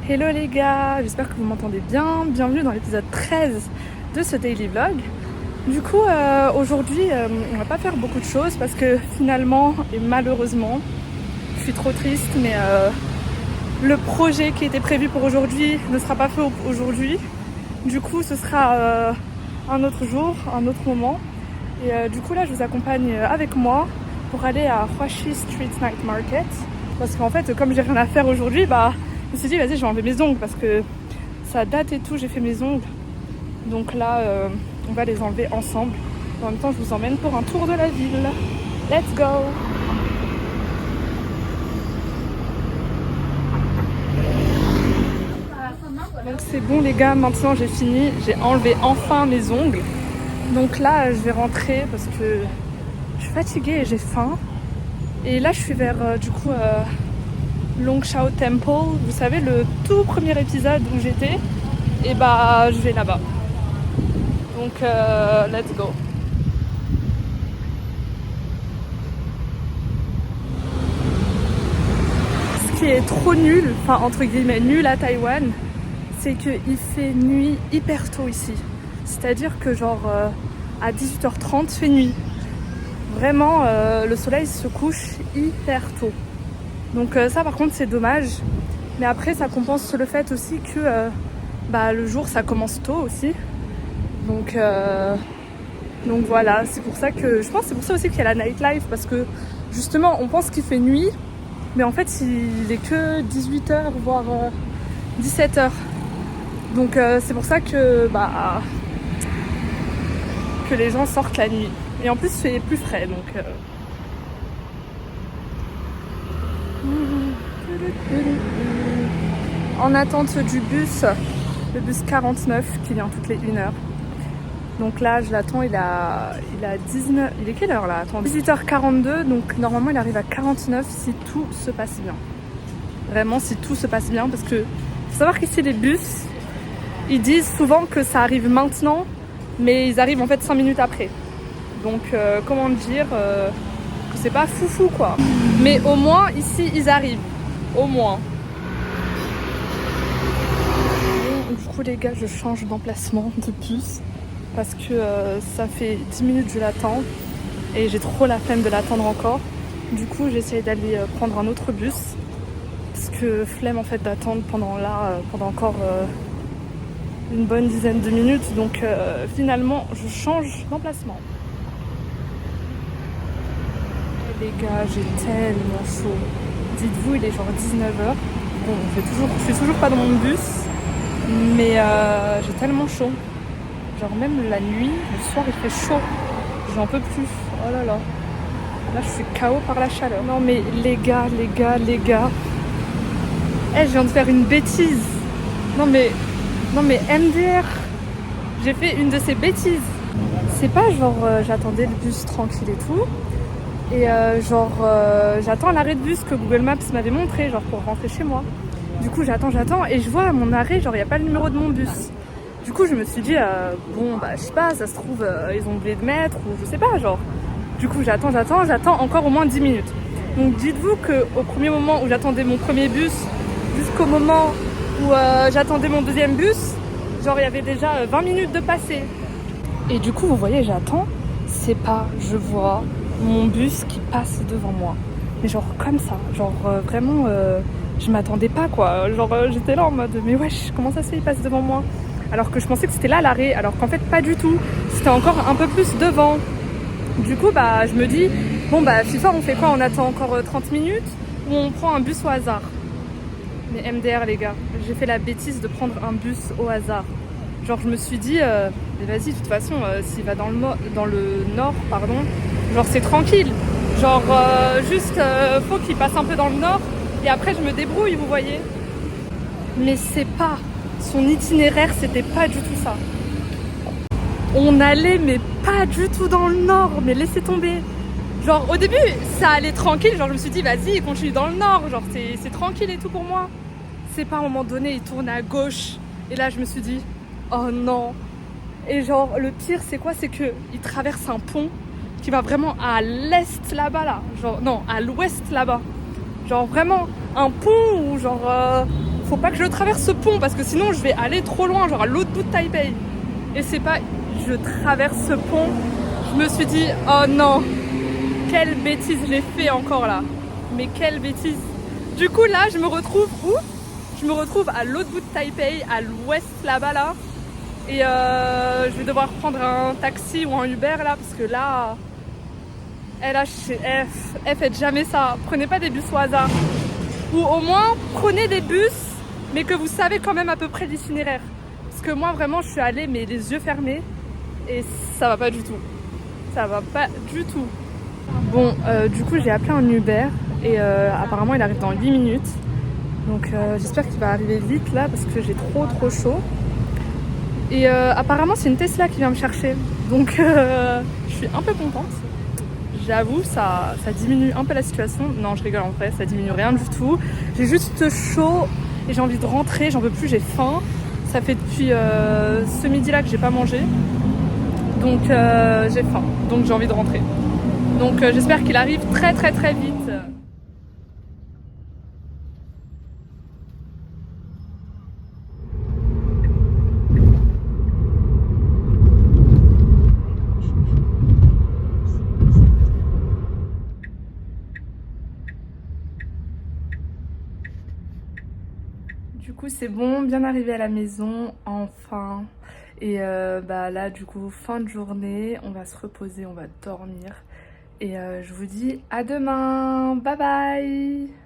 Hello les gars, j'espère que vous m'entendez bien. Bienvenue dans l'épisode 13 de ce daily vlog. Du coup, aujourd'hui, on va pas faire beaucoup de choses parce que finalement, et malheureusement, je suis trop triste, mais le projet qui était prévu pour aujourd'hui ne sera pas fait aujourd'hui. Du coup, ce sera un autre jour, un autre moment. Et du coup, là, je vous accompagne avec moi pour aller à Huashi Street Night Market. Parce qu'en fait, comme j'ai rien à faire aujourd'hui, je me suis dit, vas-y, je vais enlever mes ongles parce que ça date et tout, j'ai fait mes ongles. Donc là, on va les enlever ensemble. En même temps, je vous emmène pour un tour de la ville. Let's go! Donc c'est bon les gars, maintenant j'ai fini. J'ai enlevé enfin mes ongles. Donc là, je vais rentrer parce que je suis fatiguée et j'ai faim. Et là, je suis vers, Longshao Temple, vous savez, le tout premier épisode où j'étais, et je vais là-bas. Donc, let's go. Ce qui est trop nul, enfin entre guillemets nul à Taïwan, c'est qu'il fait nuit hyper tôt ici. C'est-à-dire que à 18h30 fait nuit. Vraiment, le soleil se couche hyper tôt. Donc ça par contre c'est dommage, mais après ça compense le fait aussi que le jour ça commence tôt aussi. Donc voilà, c'est pour ça que je pense que c'est pour ça aussi qu'il y a la nightlife, parce que justement on pense qu'il fait nuit, mais en fait il est que 18h voire 17h. Donc c'est pour ça que les gens sortent la nuit. Et en plus c'est plus frais donc en attente du bus, le bus 49 qui vient toutes les 1 heure. Donc là je l'attends, il a 19, il est quelle heure là? Attends, 18h42, donc normalement il arrive à 49 si tout se passe bien. Vraiment si tout se passe bien, parce que faut savoir qu'ici les bus, ils disent souvent que ça arrive maintenant, mais ils arrivent en fait 5 minutes après. Donc comment dire que c'est pas foufou quoi. Mais au moins ici ils arrivent, au moins. Du coup les gars, je change d'emplacement de bus parce que ça fait 10 minutes que je l'attends et j'ai trop la flemme de l'attendre encore. Du coup j'essaye d'aller prendre un autre bus parce que flemme en fait d'attendre pendant encore une bonne dizaine de minutes. Donc finalement je change d'emplacement. Les gars, j'ai tellement chaud. Dites-vous, il est genre 19h. Bon, je suis toujours pas dans mon bus, mais j'ai tellement chaud. Genre même la nuit, le soir, il fait chaud. J'en peux plus. Oh là là. Là, je suis KO par la chaleur. Non mais les gars. Je viens de faire une bêtise. Non mais MDR. J'ai fait une de ces bêtises. C'est pas j'attendais le bus tranquille et tout. Et j'attends l'arrêt de bus que Google Maps m'avait montré, pour rentrer chez moi. Du coup j'attends et je vois à mon arrêt, il n'y a pas le numéro de mon bus. Du coup je me suis dit, je sais pas, ça se trouve ils ont oublié de mettre ou je sais pas, Du coup j'attends encore au moins 10 minutes. Donc dites-vous qu'au premier moment où j'attendais mon premier bus, jusqu'au moment où j'attendais mon deuxième bus, il y avait déjà 20 minutes de passé. Et du coup vous voyez, j'attends, c'est pas, je vois mon bus qui passe devant moi, mais comme ça, vraiment je m'attendais pas quoi, j'étais là en mode mais wesh, comment ça se fait, il passe devant moi, alors que je pensais que c'était là l'arrêt, alors qu'en fait pas du tout, c'était encore un peu plus devant. Du coup je me dis FIFA, on fait quoi, on attend encore 30 minutes ou on prend un bus au hasard? Mais MDR les gars, j'ai fait la bêtise de prendre un bus au hasard. Je me suis dit mais vas-y, de toute façon s'il va dans le nord, c'est tranquille. Faut qu'il passe un peu dans le nord et après je me débrouille, vous voyez. Mais c'est pas, son itinéraire c'était pas du tout ça. On allait mais pas du tout dans le nord, mais laissez tomber. Au début ça allait tranquille, je me suis dit vas-y, continue dans le nord, c'est tranquille et tout pour moi. C'est pas à un moment donné il tourne à gauche et là je me suis dit oh non. Et le pire c'est quoi, c'est que il traverse un pont qui va vraiment à l'est là-bas là, à l'ouest là-bas. Vraiment un pont où faut pas que je traverse ce pont parce que sinon je vais aller trop loin, genre à l'autre bout de Taipei. Et c'est pas, je traverse ce pont, je me suis dit, oh non, quelle bêtise j'ai fait encore là. Mais quelle bêtise. Du coup là, je me retrouve où? Je me retrouve à l'autre bout de Taipei, à l'ouest là-bas là. Et je vais devoir prendre un taxi ou un Uber là, parce que là, elle fait jamais ça. Prenez pas des bus au hasard. Ou au moins, prenez des bus, mais que vous savez quand même à peu près l'itinéraire. Parce que moi, vraiment, je suis allée, mais les yeux fermés, et ça va pas du tout. Ça va pas du tout. Bon, du coup, j'ai appelé un Uber, et apparemment, il arrive dans 8 minutes. Donc, j'espère qu'il va arriver vite là, parce que j'ai trop chaud. Et apparemment, c'est une Tesla qui vient me chercher. Donc, je suis un peu contente. J'avoue, ça diminue un peu la situation. Non, je rigole en vrai, ça diminue rien du tout. J'ai juste chaud et j'ai envie de rentrer, j'en peux plus, j'ai faim. Ça fait depuis ce midi-là que j'ai pas mangé. Donc j'ai faim, donc j'ai envie de rentrer. Donc j'espère qu'il arrive très vite. Du coup c'est bon, bien arrivé à la maison, enfin. Et bah là du coup fin de journée, on va se reposer, on va dormir. Et je vous dis à demain, bye bye.